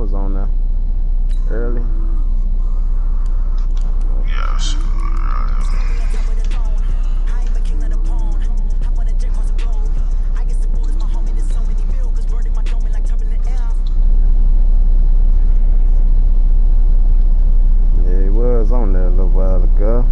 was on there early. Yes. Yeah, he was on there a little while ago.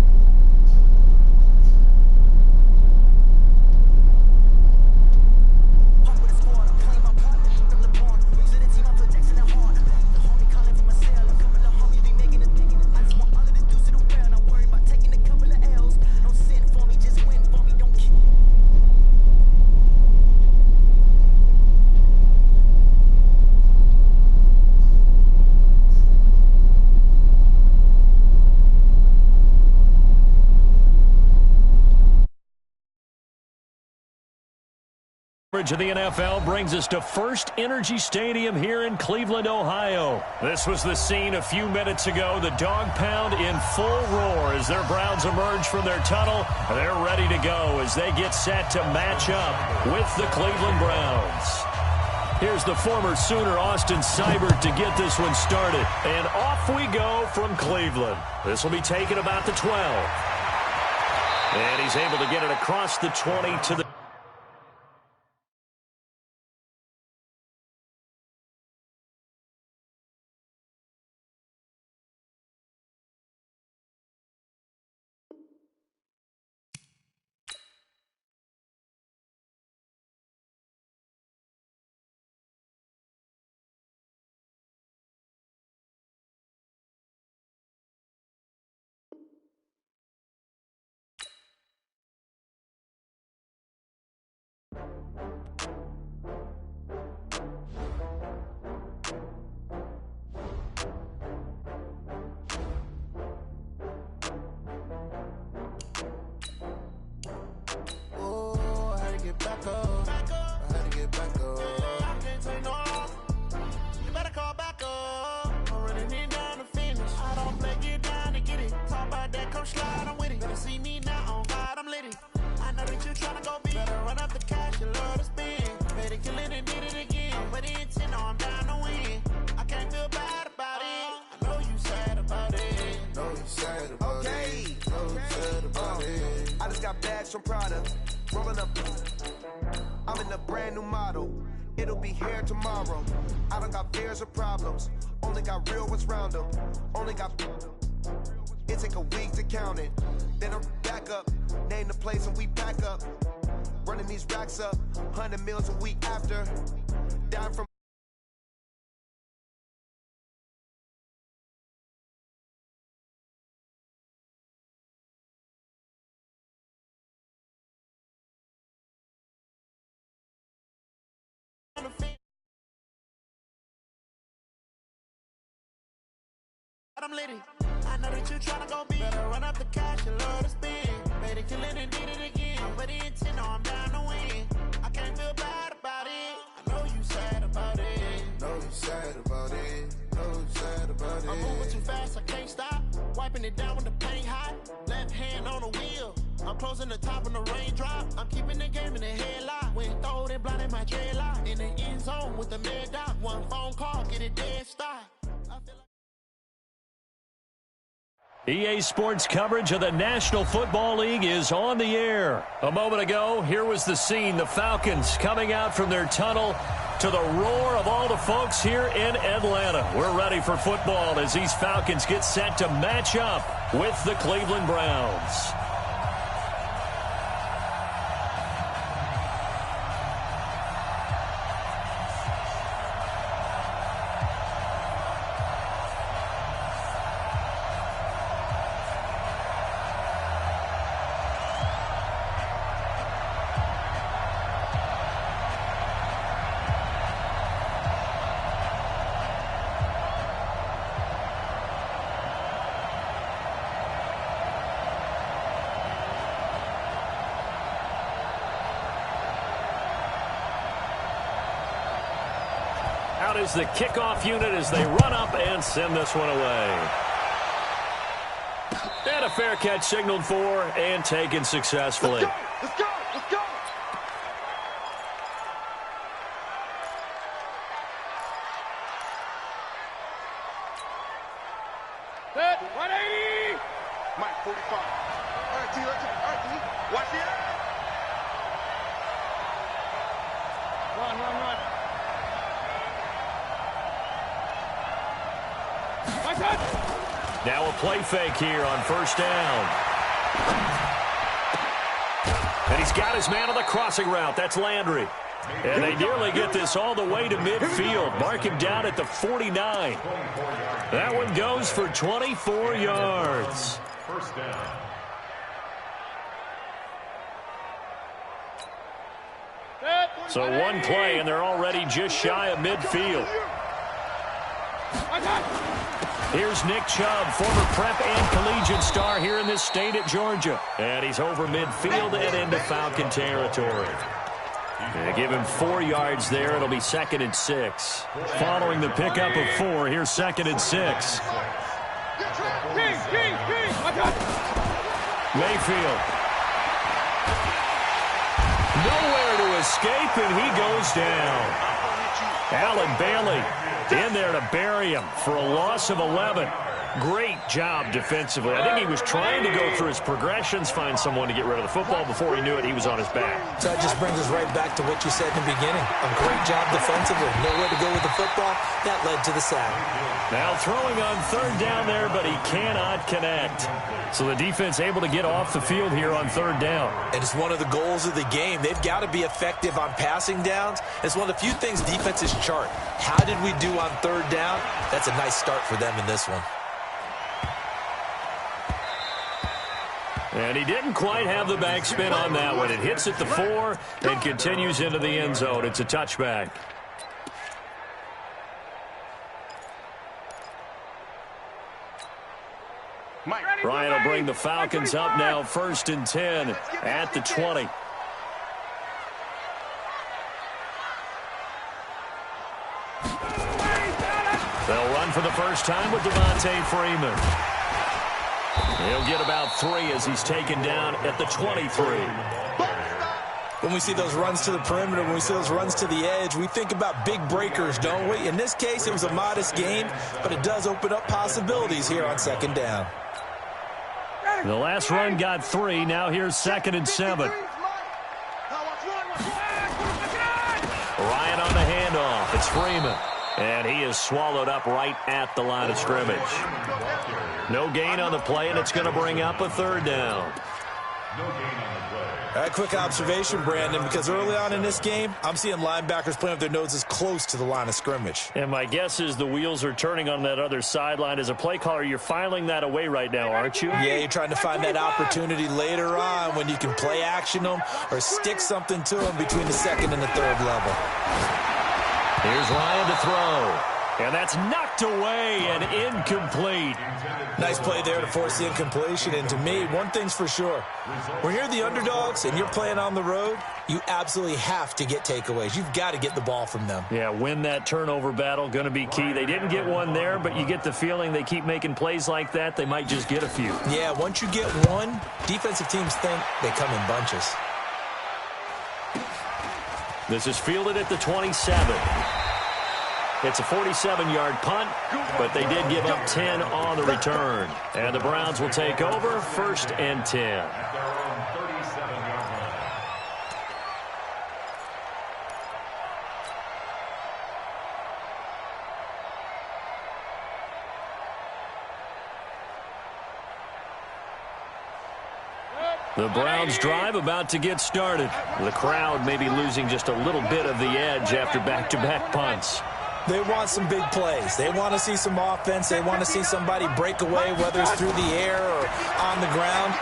Of the NFL brings us to First Energy Stadium here in Cleveland, Ohio. This was the scene a few minutes ago. The dog pound in full roar as their Browns emerge from their tunnel. They're ready to go as they get set to match up with the Cleveland Browns. Here's the former Sooner Austin Seibert to get this one started. And off we go from Cleveland. This will be taken about the 12. And he's able to get it across the 20 to the... From Prada, rolling up. I'm in a brand new model. It'll be here tomorrow. I don't got fears or problems. Only got real ones round them. Only got. It take a week to count it. Then I'm back up. Name the place and we back up. Running these racks up. 100 meals a week after. Down from. I'm litty. I know that you tryna go big. Better run up the cash and love to spin. Made it kill it and did it again. I'm ready to know I'm down to win. I can't feel bad about it. I know you sad about it. Know you sad about it. Know you sad about it. I'm moving too fast, I can't stop. Wiping it down when the paint hot. Left hand on the wheel. I'm closing the top when the raindrop. I'm keeping the game in the headlock. When throwed and blinded my dreadlock. In the end zone with the mad dot. One phone call, get it dead stop. EA Sports coverage of the National Football League is on the air. A moment ago, here was the scene. The Falcons coming out from their tunnel to the roar of all the folks here in Atlanta. We're ready for football as these Falcons get set to match up with the Cleveland Browns. Out is the kickoff unit as they run up and send this one away. And a fair catch signaled for and taken successfully. Let's go! Let's go! Let's go! 180. Mike, 45. All right, T. All right, T. Watch it. Run. My touch. Now a play fake here on first down. And he's got his man on the crossing route. That's Landry. And they nearly get this all the way to midfield. Mark him down at the 49. That one goes for 24 yards. First down. So one play, and they're already just shy of midfield. Here's Nick Chubb, former prep and collegiate star here in this state at Georgia. And he's over midfield and into Falcon territory. They give him 4 yards there. It'll be 2nd and 6. Following the pickup of 4, here's 2nd and 6. Mayfield. Nowhere to escape, and he goes down. Allen Bailey in there to bury him for a loss of 11. Great job defensively. I think he was trying to go through his progressions, find someone to get rid of the football. Before he knew it, he was on his back. So that just brings us right back to what you said in the beginning. A great job defensively. Nowhere to go with the football. That led to the sack. Now throwing on 3rd down there, but he cannot connect. So the defense able to get off the field here on 3rd down. And it's one of the goals of the game. They've got to be effective on passing downs. It's one of the few things defenses chart. How did we do on 3rd down? That's a nice start for them in this one. And he didn't quite have the backspin on that one. It hits at the 4 and continues into the end zone. It's a touchback. Ryan will bring the Falcons up now, 1st and 10 at the 20. They'll run for the first time with Devontae Freeman. He'll get about 3 as he's taken down at the 23. When we see those runs to the perimeter, when we see those runs to the edge, we think about big breakers, don't we? In this case, it was a modest gain, but it does open up possibilities here on 2nd down. The last run got 3. Now here's 2nd and 7. Ryan on the handoff. It's Freeman. And he is swallowed up right at the line of scrimmage. No gain on the play, and it's going to bring up a 3rd down. A quick observation, Brandon, because early on in this game, I'm seeing linebackers playing with their noses close to the line of scrimmage. And my guess is the wheels are turning on that other sideline. As a play caller, you're filing that away right now, aren't you? Yeah, you're trying to find that opportunity later on when you can play action them or stick something to them between the 2nd and the 3rd level. Here's Ryan to throw. And that's knocked away and incomplete. Nice play there to force the incompletion. And to me, one thing's for sure. When you're the underdogs and you're playing on the road, you absolutely have to get takeaways. You've got to get the ball from them. Yeah, win that turnover battle, going to be key. They didn't get one there, but you get the feeling they keep making plays like that, they might just get a few. Yeah, once you get one, defensive teams think they come in bunches. This is fielded at the 27. It's a 47-yard punt, but they did give up 10 on the return. And the Browns will take over, 1st and 10. The Browns drive about to get started. The crowd may be losing just a little bit of the edge after back-to-back punts. They want some big plays. They want to see some offense. They want to see somebody break away, whether it's through the air or on the ground.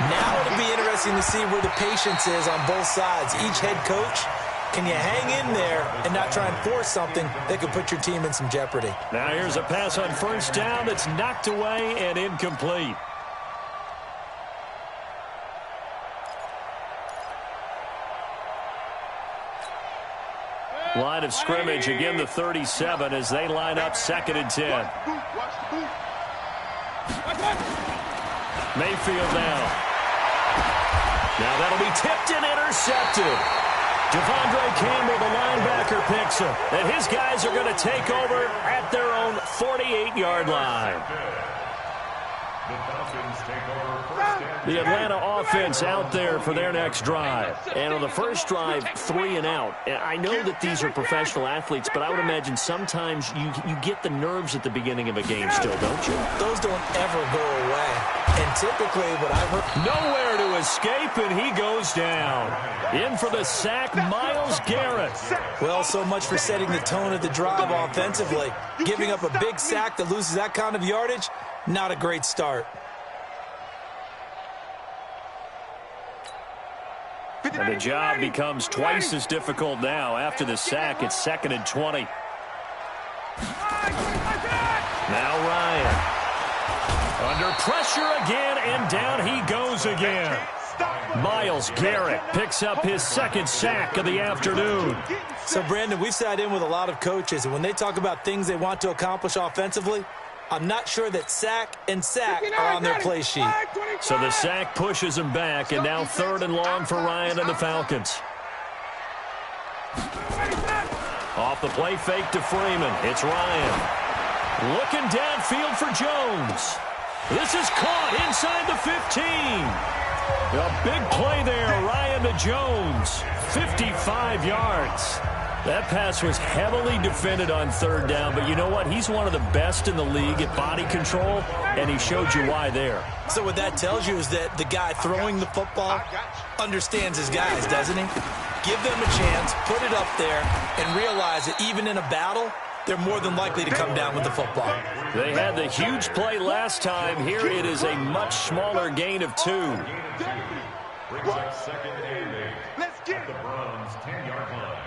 Now it'll be interesting to see where the patience is on both sides. Each head coach, can you hang in there and not try and force something that could put your team in some jeopardy? Now here's a pass on 1st down that's knocked away and incomplete. Line of scrimmage, again the 37 as they line up 2nd and 10. Mayfield now. Now that'll be tipped and intercepted. Devondre Campbell, the linebacker, picks him. And his guys are going to take over at their own 48-yard line. The Atlanta offense out there for their next drive. And on the first drive, 3 and out. I know that these are professional athletes, but I would imagine sometimes you get the nerves at the beginning of a game still, don't you? Those don't ever go away. And typically what I've heard... Nowhere to escape, and he goes down. In for the sack, Myles Garrett. Well, so much for setting the tone of the drive offensively. Giving up a big sack that loses that kind of yardage, not a great start. And the job becomes twice as difficult now. After the sack, it's 2nd and 20. Now Ryan. Under pressure again, and down he goes again. Myles Garrett picks up his 2nd sack of the afternoon. So, Brandon, we've sat in with a lot of coaches, and when they talk about things they want to accomplish offensively, I'm not sure that sack and sack are on their play sheet. So the sack pushes him back, and now 3rd and long for Ryan and the Falcons. Off the play fake to Freeman. It's Ryan. Looking downfield for Jones. This is caught inside the 15. A big play there, Ryan to Jones. 55 yards. That pass was heavily defended on 3rd down, but you know what? He's one of the best in the league at body control, and he showed you why there. So what that tells you is that the guy throwing the football understands his guys, doesn't he? Give them a chance, put it up there, and realize that even in a battle, they're more than likely to come down with the football. They had the huge play last time. Here it is a much smaller gain of 2. Let's get the Browns 10-yard line.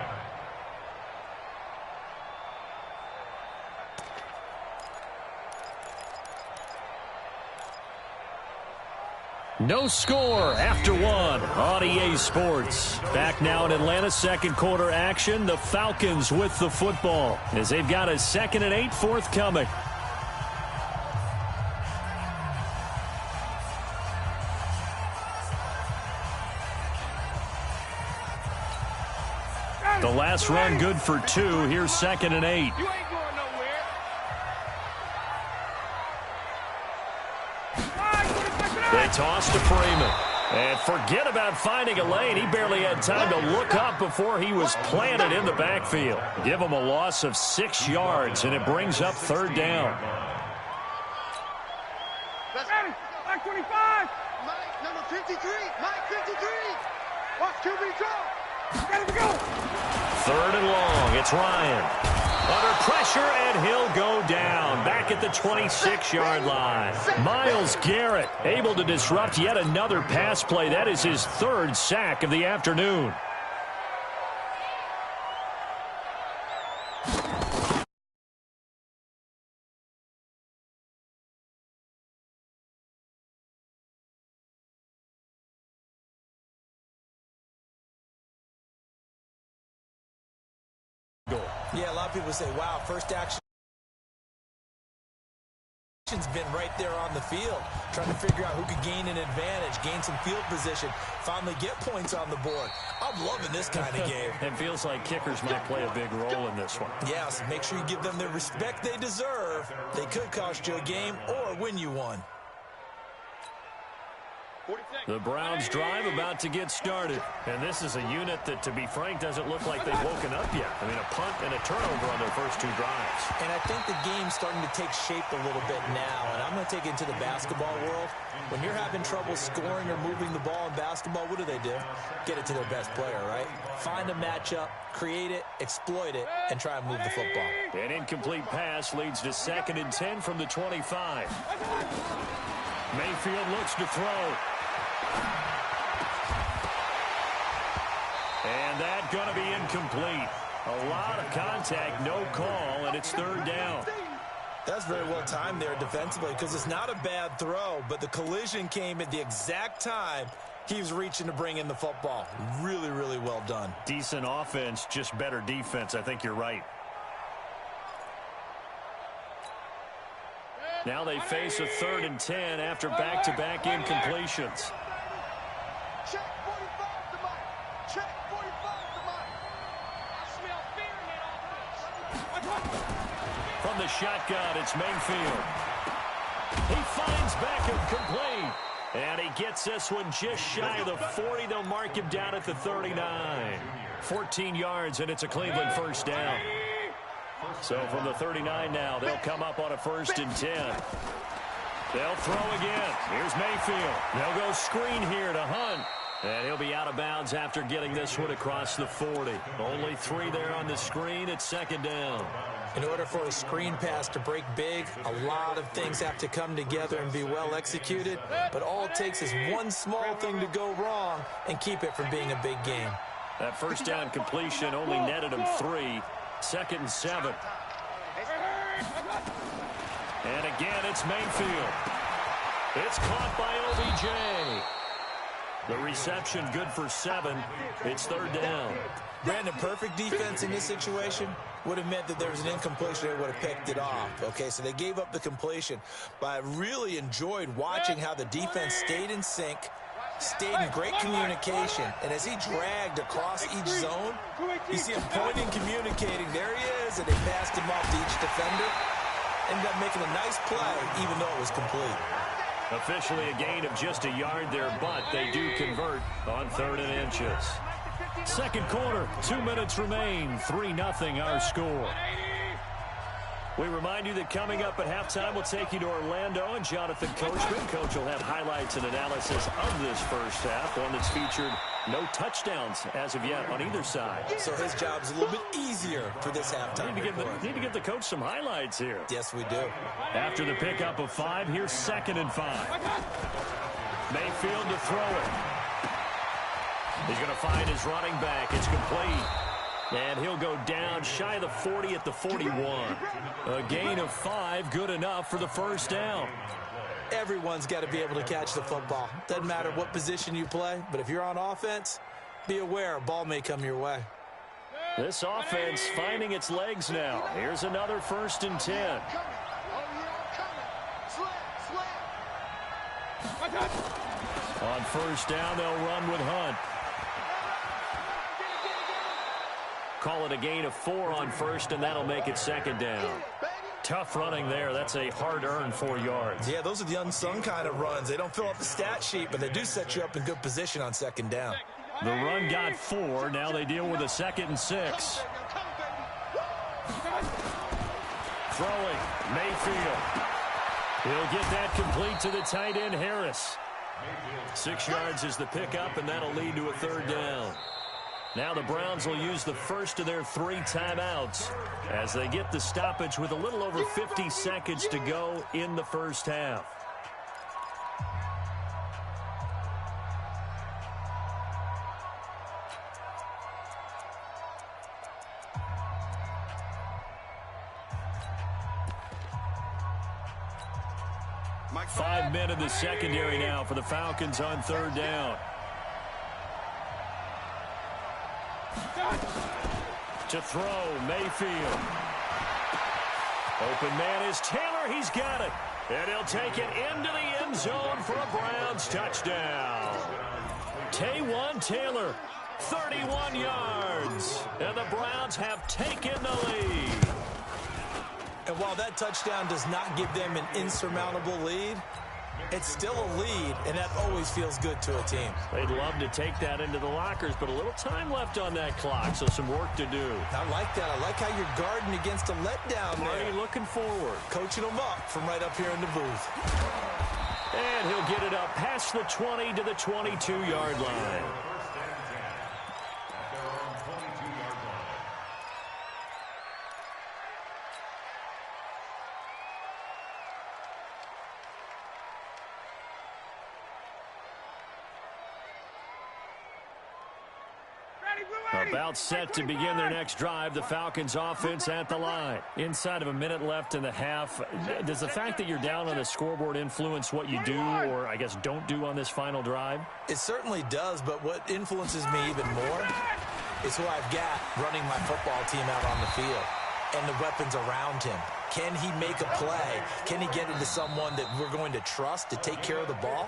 No score after 1 on EA Sports. Back now in Atlanta, 2nd quarter action. The Falcons with the football as they've got a 2nd and 8 forthcoming. The last run good for 2. Here's 2nd and 8. You ain't going nowhere. They toss to Freeman. And forget about finding a lane. He barely had time to look up before he was planted in the backfield. Give him a loss of 6 yards, and it brings up 3rd down. Ready? Mike 25. Mike, number 53. Mike, 53. Watch QB go. Ready to go. 3rd and long. It's Ryan. Under pressure, and he'll go down. Back at the 26-yard line. Myles Garrett able to disrupt yet another pass play. That is his 3rd sack of the afternoon. Yeah, a lot of people say, wow, first action has been right there on the field, trying to figure out who could gain an advantage, gain some field position, finally get points on the board. I'm loving this kind of game. It feels like kickers might play a big role in this one. Yes, make sure you give them the respect they deserve. They could cost you a game or win you one. The Browns drive about to get started. And this is a unit that, to be frank, doesn't look like they've woken up yet. I mean, a punt and a turnover on their first 2 drives. And I think the game's starting to take shape a little bit now. And I'm going to take it into the basketball world. When you're having trouble scoring or moving the ball in basketball, what do? Get it to their best player, right? Find a matchup, create it, exploit it, and try and move the football. An incomplete pass leads to 2nd and 10 from the 25. Mayfield looks to throw. And that's going to be incomplete. A lot of contact, no call, and it's 3rd down. That's very well timed there defensively because it's not a bad throw, but the collision came at the exact time he was reaching to bring in the football. Really, really well done. Decent offense, just better defense. I think you're right. Now they face a 3rd and 10 after back-to-back incompletions. Check 45 to Mike. Check 45 to Mike. I smell fear in that offense. From the shotgun, it's Mayfield. He finds Beckham complete. And he gets this one just shy of the 40. They'll mark him down at the 39. 14 yards, and it's a Cleveland first down. So from the 39 now, they'll come up on a 1st and 10. They'll throw again. Here's Mayfield. They'll go screen here to Hunt. And he'll be out of bounds after getting this one across the 40. Only 3 there on the screen at 2nd down. In order for a screen pass to break big, a lot of things have to come together and be well executed. But all it takes is one small thing to go wrong and keep it from being a big game. That 1st down completion only netted him 3. 2nd and 7. And again, it's Mayfield. It's caught by OBJ. The reception good for 7. It's 3rd down. Brandon, perfect defense in this situation would have meant that there was an incompletion. They would have picked it off. Okay, so they gave up the completion. But I really enjoyed watching how the defense stayed in sync, stayed in great communication. And as he dragged across each zone, you see him pointing, communicating. There he is, and they passed him off to each defender. Ended up making a nice play, even though it was complete. Officially a gain of just a yard there, but they do convert on 3rd and inches. 2nd quarter, 2 minutes remain. 3-0 our score. We remind you that coming up at halftime, we'll take you to Orlando and Jonathan Coachman. Coach will have highlights and analysis of this first half, one that's featured no touchdowns as of yet on either side. So his job's a little bit easier for this halftime. Need to give the coach some highlights here. Yes, we do. After the pickup of 5, here's 2nd and 5. Mayfield to throw it. He's going to find his running back. It's complete. And he'll go down shy of the 40 at the 41. A gain of 5, good enough for the 1st down. Everyone's got to be able to catch the football. Doesn't matter what position you play, but if you're on offense, be aware a ball may come your way. This offense finding its legs now. Here's another 1st and 10. On 1st down, they'll run with Hunt. Call it a gain of 4 on 1st, and that'll make it 2nd down. Tough running there. That's a hard-earned 4 yards. Yeah, those are the unsung kind of runs. They don't fill up the stat sheet, but they do set you up in good position on 2nd down. The run got 4. Now they deal with a 2nd and 6. Throwing, Mayfield. He'll get that complete to the tight end, Harris. 6 yards is the pickup, and that'll lead to a 3rd down. Now the Browns will use the first of their 3 timeouts as they get the stoppage with a little over 50 seconds to go in the first half. Five men in the secondary now for the Falcons on 3rd down. To throw, Mayfield. Open man is Taylor. He's got it. And he'll take it into the end zone for a Browns touchdown. Taywan Taylor, 31 yards. And the Browns have taken the lead. And while that touchdown does not give them an insurmountable lead, it's still a lead, and that always feels good to a team. They'd love to take that into the lockers, but a little time left on that clock, so some work to do. I like that. I like how you're guarding against a letdown there. Marty looking forward. Coaching them up from right up here in the booth. And he'll get it up past the 20 to the 22-yard line. About set to begin their next drive, the Falcons offense at the line. Inside of a minute left in the half. Does the fact that you're down on the scoreboard influence what you do, or I guess don't do on this final drive? It certainly does, but what influences me even more is who I've got running my football team out on the field and the weapons around him. Can he make a play? Can he get into someone that we're going to trust to take care of the ball?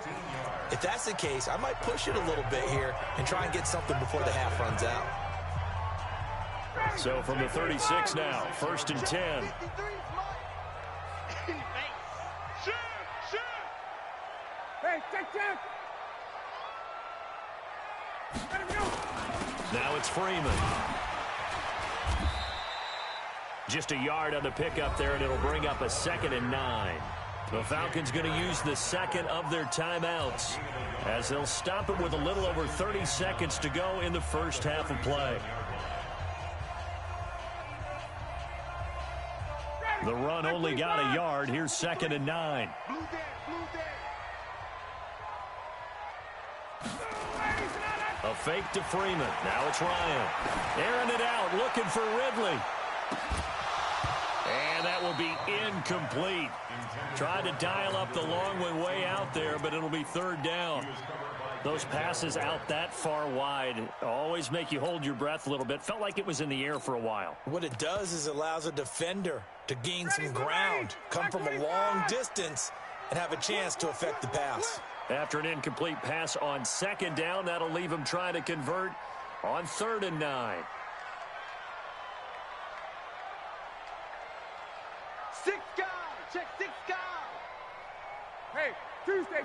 If that's the case, I might push it a little bit here and try and get something before the half runs out. So from the 36 now, 1st and 10. Hey, check. Let him go. Now it's Freeman. Just a yard on the pickup there, and it'll bring up a 2nd and 9. The Falcons going to use the second of their timeouts as they'll stop it with a little over 30 seconds to go in the first half of play. The run only got a yard. Here's 2nd and 9. Blue dead. A fake to Freeman. Now it's Ryan. Airing it out, looking for Ridley. And that will be incomplete. Tried to dial up the long one way out there, but it'll be 3rd down. Those passes out that far wide always make you hold your breath a little bit. Felt like it was in the air for a while. What it does is allows a defender to gain some ground, come from a long distance, and have a chance to affect the pass. After an incomplete pass on 2nd down, that'll leave him trying to convert on 3rd and 9. 6 guys. Check 6 guys. Hey, Tuesday.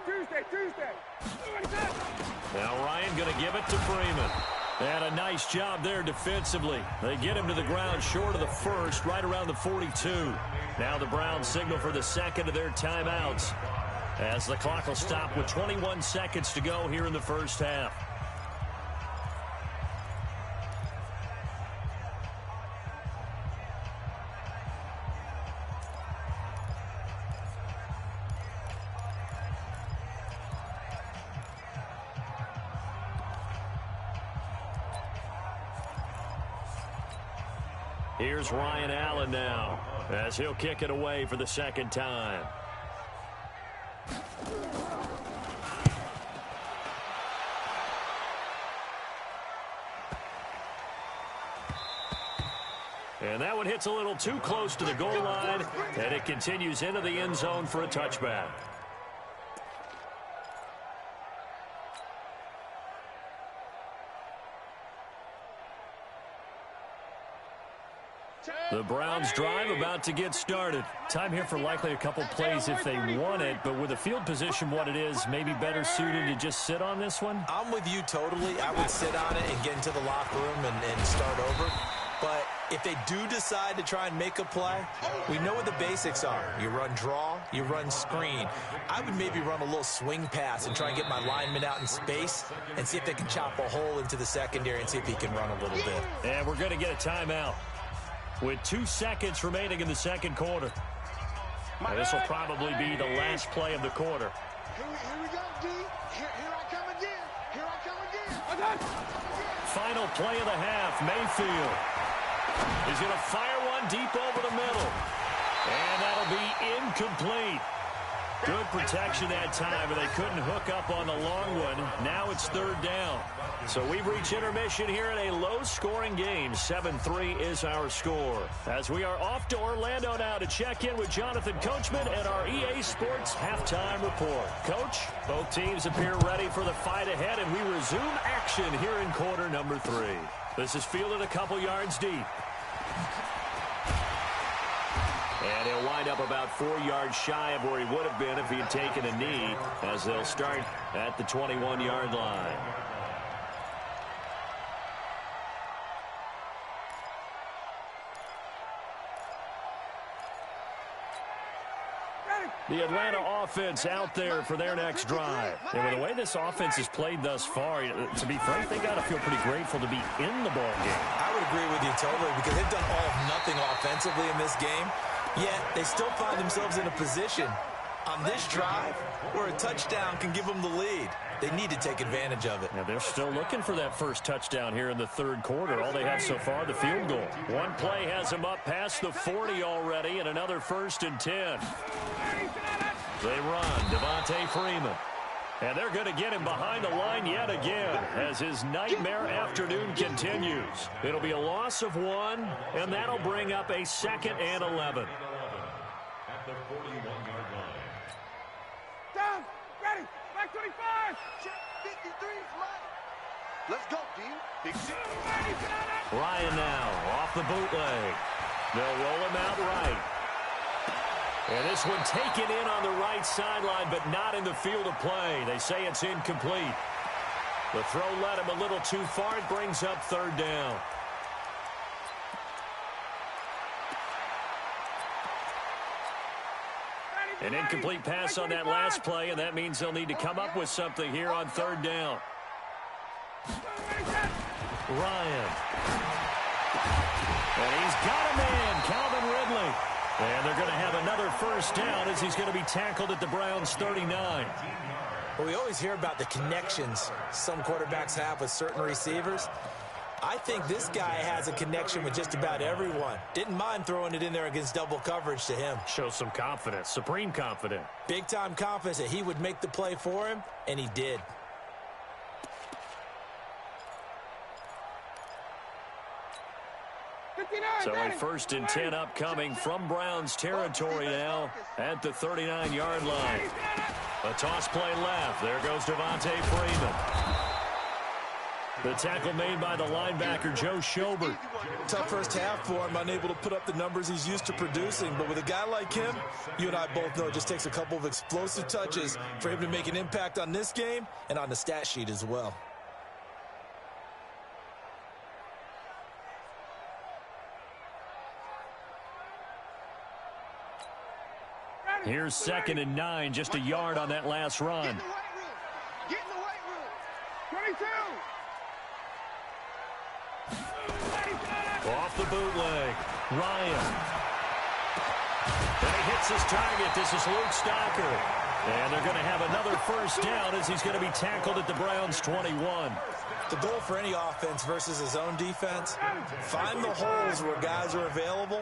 Now Ryan going to give it to Freeman. And a nice job there defensively. They get him to the ground short of the first, right around the 42. Now the Browns signal for the second of their timeouts, as the clock will stop with 21 seconds to go here in the first half. Here's Ryan Allen now, as he'll kick it away for the 2nd time. And that one hits a little too close to the goal line, and it continues into the end zone for a touchback. The Browns drive about to get started. Time here for likely a couple plays if they want it, but with the field position what it is, maybe better suited to just sit on this one? I'm with you totally. I would sit on it and get into the locker room and start over. But if they do decide to try and make a play, we know what the basics are. You run draw, you run screen. I would maybe run a little swing pass and try and get my lineman out in space and see if they can chop a hole into the secondary and see if he can run a little bit. And we're going to get a timeout with 2 seconds remaining in the second quarter. And this will probably be the last play of the quarter. Here we go, D. Here I come again. Final play of the half. Mayfield is going to fire one deep over the middle. And that'll be incomplete. Good protection that time, but they couldn't hook up on the long one. Now it's 3rd down. So we've reached intermission here in a low-scoring game. 7-3 is our score. As we are off to Orlando now to check in with Jonathan Coachman and our EA Sports halftime report. Coach, both teams appear ready for the fight ahead, and we resume action here in quarter number 3. This is fielded a couple yards deep. And he'll wind up about 4 yards shy of where he would have been if he had taken a knee, as they'll start at the 21-yard line. The Atlanta offense out there for their next drive. And with the way this offense has played thus far, to be frank, they got to feel pretty grateful to be in the ball game. I would agree with you totally, because they've done all of nothing offensively in this game, yet they still find themselves in a position on this drive where a touchdown can give them the lead. They need to take advantage of it. Now they're still looking for that first touchdown here in the third quarter. All they have so far, the field goal. One play has them up past the 40 already, and another 1st and 10. They run, Devontae Freeman. And they're going to get him behind the line yet again as his nightmare afternoon continues. It'll be a loss of 1, and that'll bring up a 2nd and 11. At the 41-yard line. Down, ready, back 25. Check 53 flight. Let's go, D. Big C. Ryan now off the bootleg. They'll roll him out right. And this one taken in on the right sideline, but not in the field of play. They say it's incomplete. The throw led him a little too far. It brings up third down. An incomplete pass on that last play, and that means they'll need to come up with something here on third down. Ryan. And he's got a man, Calvin Ridley. And they're going to have another first down as he's going to be tackled at the Browns' 39. Well, we always hear about the connections some quarterbacks have with certain receivers. I think this guy has a connection with just about everyone. Didn't mind throwing it in there against double coverage to him. Shows some confidence, supreme confidence. Big-time confidence that he would make the play for him, and he did. So a 1st and 10 upcoming from Browns territory now at the 39-yard line. A toss play left. There goes Devontae Freeman. The tackle made by the linebacker, Joe Schobert. Tough first half for him, unable to put up the numbers he's used to producing. But with a guy like him, you and I both know it just takes a couple of explosive touches for him to make an impact on this game and on the stat sheet as well. Here's 2nd and 9, just a yard on that last run. Get in the weight room. 22. Off the bootleg. Ryan. And he hits his target. This is Luke Stocker. And they're going to have another first down as he's going to be tackled at the Browns' 21. The goal for any offense versus his own defense, find the holes where guys are available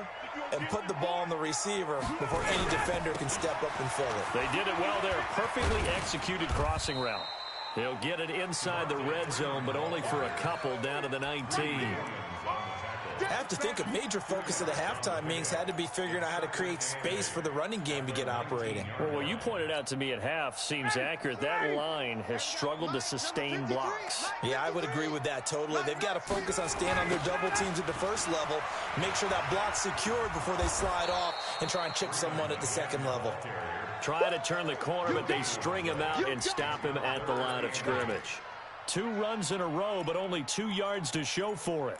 and put the ball on the receiver before any defender can step up and fill it. They did it well there. Perfectly executed crossing route. He'll get it inside the red zone, but only for a couple down to the 19. I have to think a major focus of the halftime meetings had to be figuring out how to create space for the running game to get operating. Well, what you pointed out to me at half seems accurate. That line has struggled to sustain blocks. Yeah, I would agree with that totally. They've got to focus on staying on their double teams at the first level, make sure that block's secured before they slide off and try and chip someone at the second level. Try to turn the corner, but they string him out and stop him at the line of scrimmage. 2 runs in a row, but only 2 yards to show for it.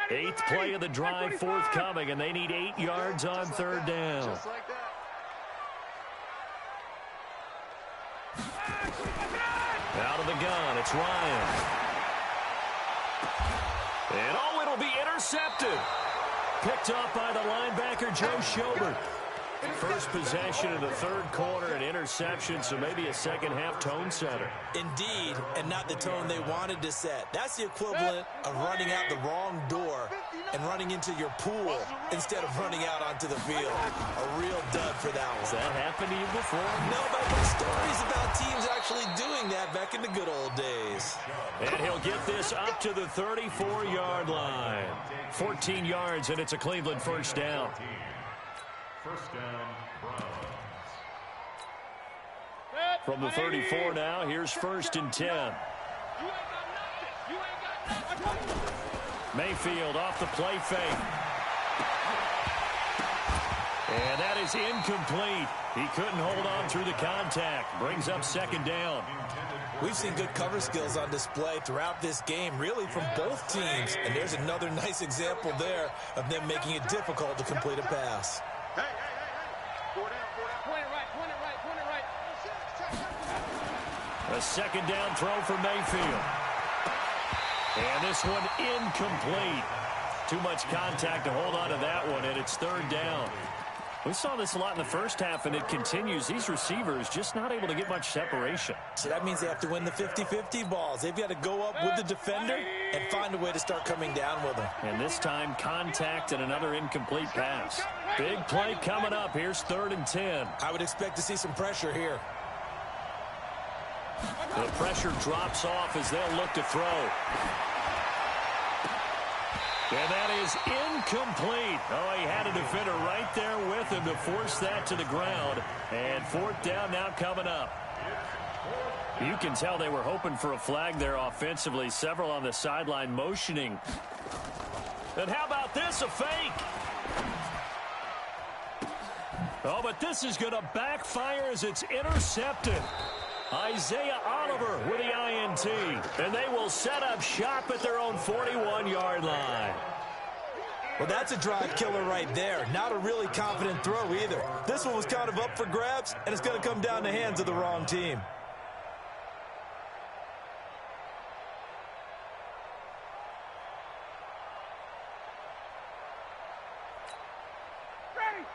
Eighth play of the drive forthcoming, and they need 8 yards on third down. Just like that. Out of the gun, it's Ryan. And it'll be intercepted. Picked up by the linebacker, Joe Schobert. First possession in the third quarter, an interception, so maybe a second-half tone setter. Indeed, and not the tone they wanted to set. That's the equivalent of running out the wrong door and running into your pool instead of running out onto the field. A real dud for that one. Has that happened to you before? No, but I've heard stories about teams actually doing that back in the good old days. And he'll get this up to the 34-yard line. 14 yards, and it's a Cleveland first down. First down, Browns. From the 34 now, here's 1st and 10. Mayfield off the play fake. And that is incomplete. He couldn't hold on through the contact. Brings up 2nd down. We've seen good cover skills on display throughout this game, really from both teams. And there's another nice example there of them making it difficult to complete a pass. Hey. 4 down. Point it right. A 2nd down throw for Mayfield. And this one incomplete. Too much contact to hold on to that one, and it's 3rd down. We saw this a lot in the first half, and it continues. These receivers just not able to get much separation. So that means they have to win the 50-50 balls. They've got to go up with the defender and find a way to start coming down with them. And this time, contact and another incomplete pass. Big play coming up. Here's 3rd and 10. I would expect to see some pressure here. The pressure drops off as they'll look to throw. And that is incomplete. Oh, he had a defender right there with him to force that to the ground. And 4th down now coming up. You can tell they were hoping for a flag there offensively. Several on the sideline motioning. And how about this, a fake? Oh, but this is going to backfire as it's intercepted. Isaiah Oliver with the INT. And they will set up shop at their own 41-yard line. Well, that's a drive killer right there. Not a really confident throw either. This one was kind of up for grabs, and it's going to come down the hands of the wrong team.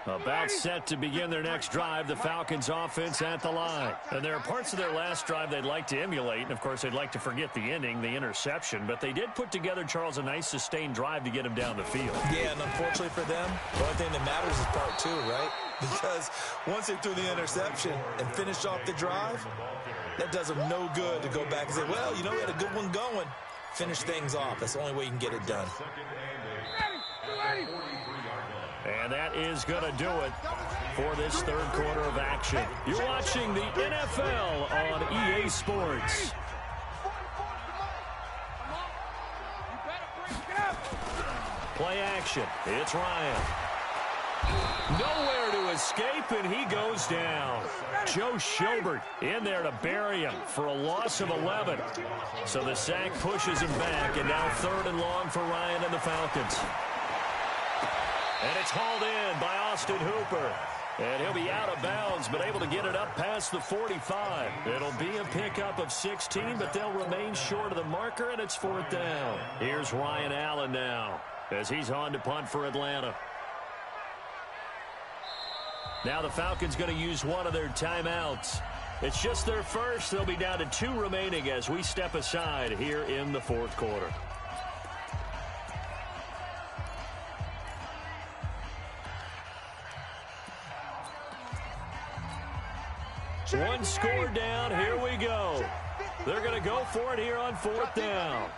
About set to begin their next drive, the Falcons offense at the line. And there are parts of their last drive they'd like to emulate. And, of course, they'd like to forget the ending, the interception. But they did put together, Charles, a nice sustained drive to get him down the field. Yeah, and unfortunately for them, the only thing that matters is part two, right? Because once they threw the interception and finished off the drive, that does them no good to go back and say, well, you know, we had a good one going. Finish things off. That's the only way you can get it done. And that is going to do it for this third quarter of action. You're watching the NFL on EA Sports. Play action. It's Ryan. Nowhere to escape, and he goes down. Joe Schobert in there to bury him for a loss of 11. So the sack pushes him back, and now third and long for Ryan and the Falcons. And it's hauled in by Austin Hooper. And he'll be out of bounds, but able to get it up past the 45. It'll be a pickup of 16, but they'll remain short of the marker, and it's fourth down. Here's Ryan Allen now as he's on to punt for Atlanta. Now the Falcons going to use one of their timeouts. It's just their first. They'll be down to 2 remaining as we step aside here in the fourth quarter. One score down. Here we go. They're going to go for it here on fourth down.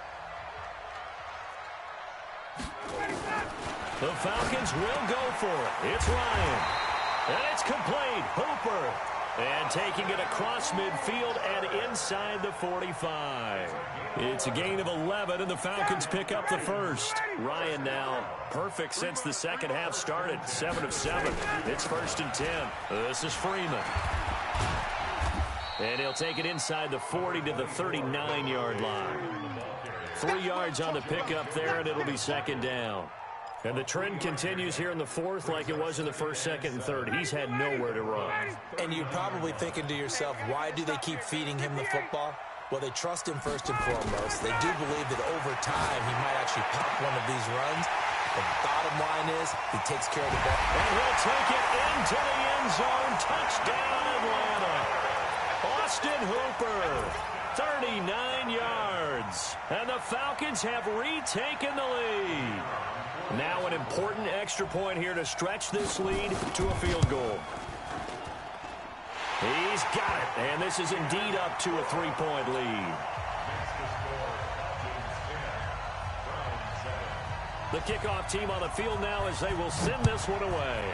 The Falcons will go for it. It's Ryan. And it's complete. Hooper. And taking it across midfield and inside the 45. It's a gain of 11, and the Falcons pick up the first. Ryan now perfect since the second half started. 7 of 7. It's first and 10. This is Freeman. And he'll take it inside the 40 to the 39-yard line. 3 yards on the pickup there, and it'll be second down. And the trend continues here in the fourth like it was in the first, second, and third. He's had nowhere to run. And you're probably thinking to yourself, why do they keep feeding him the football? Well, they trust him first and foremost. They do believe that over time he might actually pop one of these runs. The bottom line is he takes care of the ball. And he'll take it into the end zone. Touchdown, Atlanta. Austin Hooper, 39 yards. And the Falcons have retaken the lead. Now an important extra point here to stretch this lead to a field goal. He's got it, and this is indeed up to a 3-point lead. The kickoff team on the field now as they will send this one away.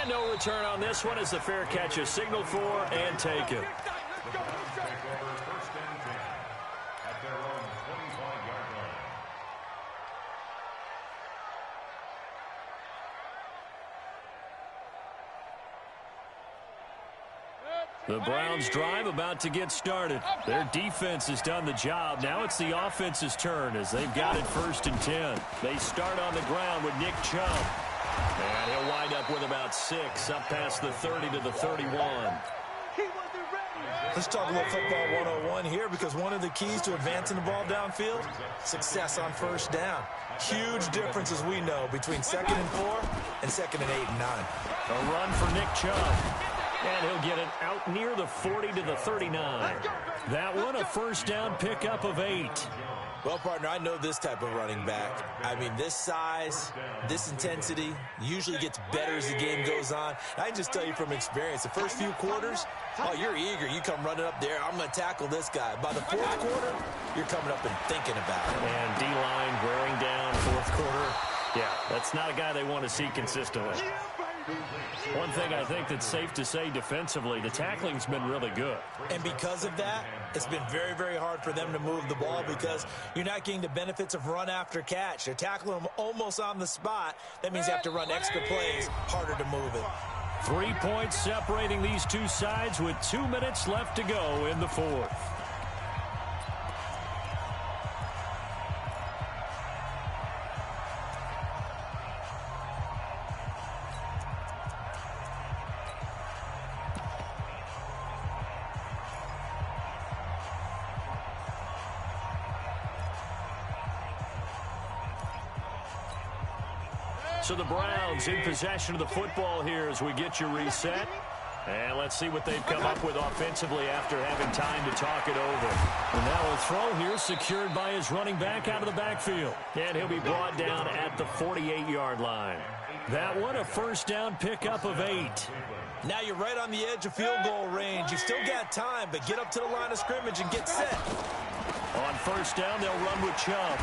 And no return on this one as the fair catch is signaled for and taken. The Browns drive about to get started. Their defense has done the job. Now it's the offense's turn as they've got it first and 10. They start on the ground with Nick Chubb. And he'll wind up with about 6 up past the 30 to the 31. Let's talk a little football 101 here because one of the keys to advancing the ball downfield, success on first down. Huge difference, as we know, between 2nd and 4 and 2nd and 8 and 9. A run for Nick Chubb. And he'll get it out near the 40 to the 39. That one a first down pickup of 8. Well, partner, I know this type of running back. I mean, this size, this intensity usually gets better as the game goes on. I can just tell you from experience, the first few quarters, oh, you're eager. You come running up there, I'm going to tackle this guy. By the fourth quarter, you're coming up and thinking about it. And D-line wearing down fourth quarter. Yeah, that's not a guy they want to see consistently. One thing I think that's safe to say defensively, the tackling's been really good. And because of that, it's been very, very hard for them to move the ball because you're not getting the benefits of run after catch. They're tackling them almost on the spot. That means you have to run extra plays, harder to move it. 3 points separating these two sides with 2 minutes left to go in the fourth. So the Browns in possession of the football here as we get you reset. And let's see what they've come up with offensively after having time to talk it over. And now a throw here secured by his running back out of the backfield. And he'll be brought down at the 48-yard line. That one a first down pickup of 8. Now you're right on the edge of field goal range. You've still got time, but get up to the line of scrimmage and get set. On first down, they'll run with Chubb.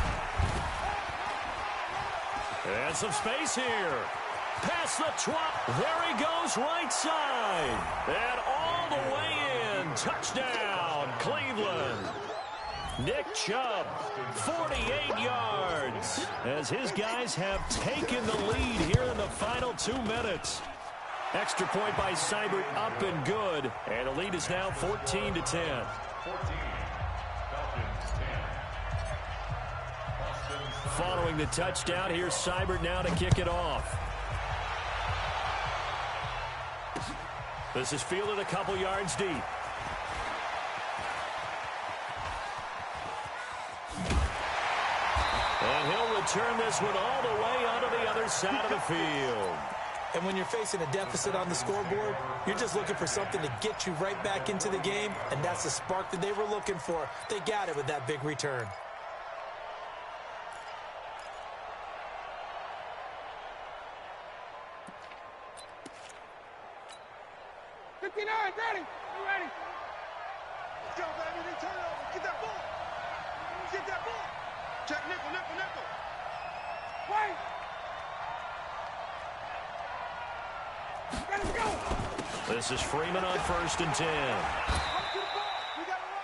And some space here. Past the 12. There he goes, right side. And all the way in. Touchdown, Cleveland. Nick Chubb, 48 yards. As his guys have taken the lead here in the final 2 minutes. Extra point by Seibert, up and good. And the lead is now 14-10. Following the touchdown, here's Seibert now to kick it off. This is fielded a couple yards deep. And he'll return this one all the way onto the other side of the field. And when you're facing a deficit on the scoreboard, you're just looking for something to get you right back into the game, and that's the spark that they were looking for. They got it with that big return. Ready? You ready? Let's go, baby. They turn it over. Get that ball. Get that ball. Check nickel, nickel, nickel. Wait. Let's go. This is Freeman on 1st and 10.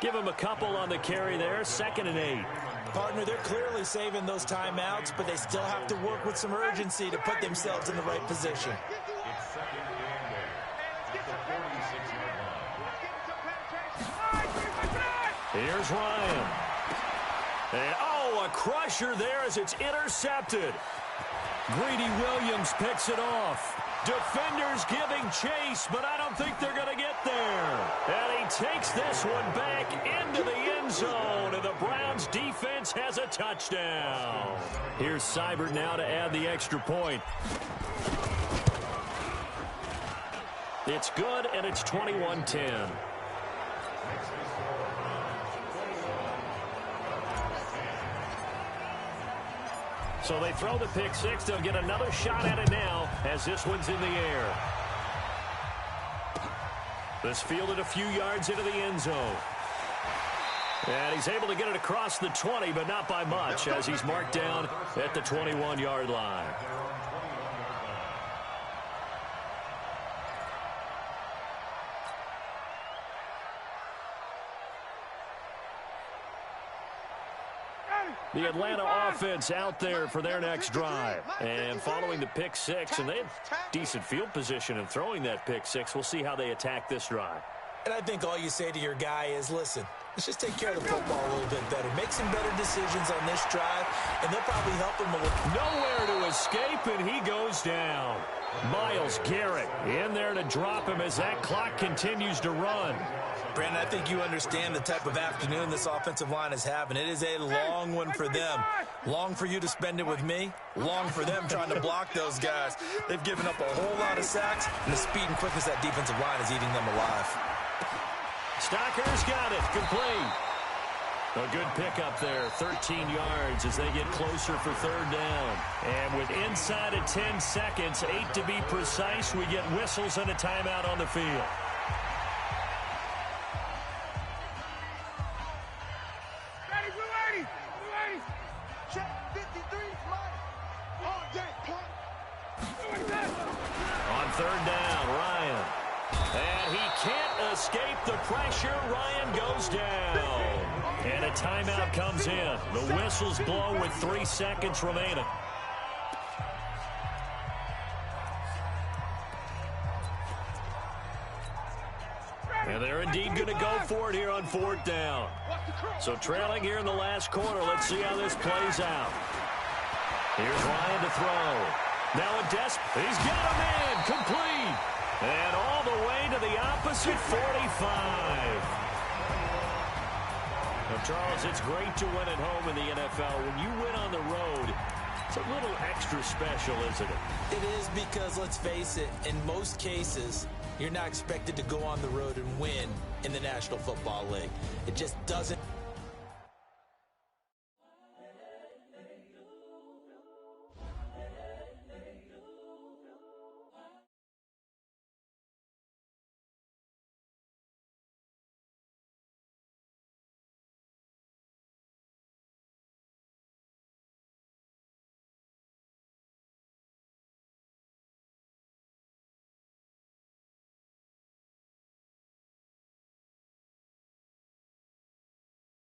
Give him a couple on the carry there. 2nd and 8. Partner, they're clearly saving those timeouts, but they still have to work with some urgency to put themselves in the right position. Here's Ryan. And, a crusher there as it's intercepted. Greedy Williams picks it off. Defenders giving chase, but I don't think they're going to get there. And he takes this one back into the end zone, and the Browns defense has a touchdown. Here's Seibert now to add the extra point. It's good, and it's 21-10. So they throw the pick six. They'll get another shot at it now as this one's in the air. This fielded a few yards into the end zone. And he's able to get it across the 20, but not by much as he's marked down at the 21-yard line. The Atlanta offense out there for their next drive. And following the pick six, and they have decent field position in throwing that pick six. We'll see how they attack this drive. And I think all you say to your guy is, listen, let's just take care of the football a little bit better. Make some better decisions on this drive, and they'll probably help him a little. Nowhere to escape, and he goes down. Myles Garrett in there to drop him as that clock continues to run. Brandon, I think you understand the type of afternoon this offensive line is having. It is a long one for them. Long for you to spend it with me. Long for them trying to block those guys. They've given up a whole lot of sacks, and the speed and quickness of that defensive line is eating them alive. Stocker's got it. Complete. A good pickup there. 13 yards as they get closer for third down. And with inside of 10 seconds, 8 to be precise, we get whistles and a timeout on the field. escape the pressure. Ryan goes down. And a timeout comes in. The whistles blow with 3 seconds remaining. And they're indeed going to go for it here on 4th down. So trailing here in the last quarter. Let's see how this plays out. Here's Ryan to throw. Now a he's got him in. Complete. And all the way to the opposite 45. Now, Charles, it's great to win at home in the NFL. When you win on the road, it's a little extra special, isn't it? It is, because, let's face it, in most cases, you're not expected to go on the road and win in the National Football League. It just doesn't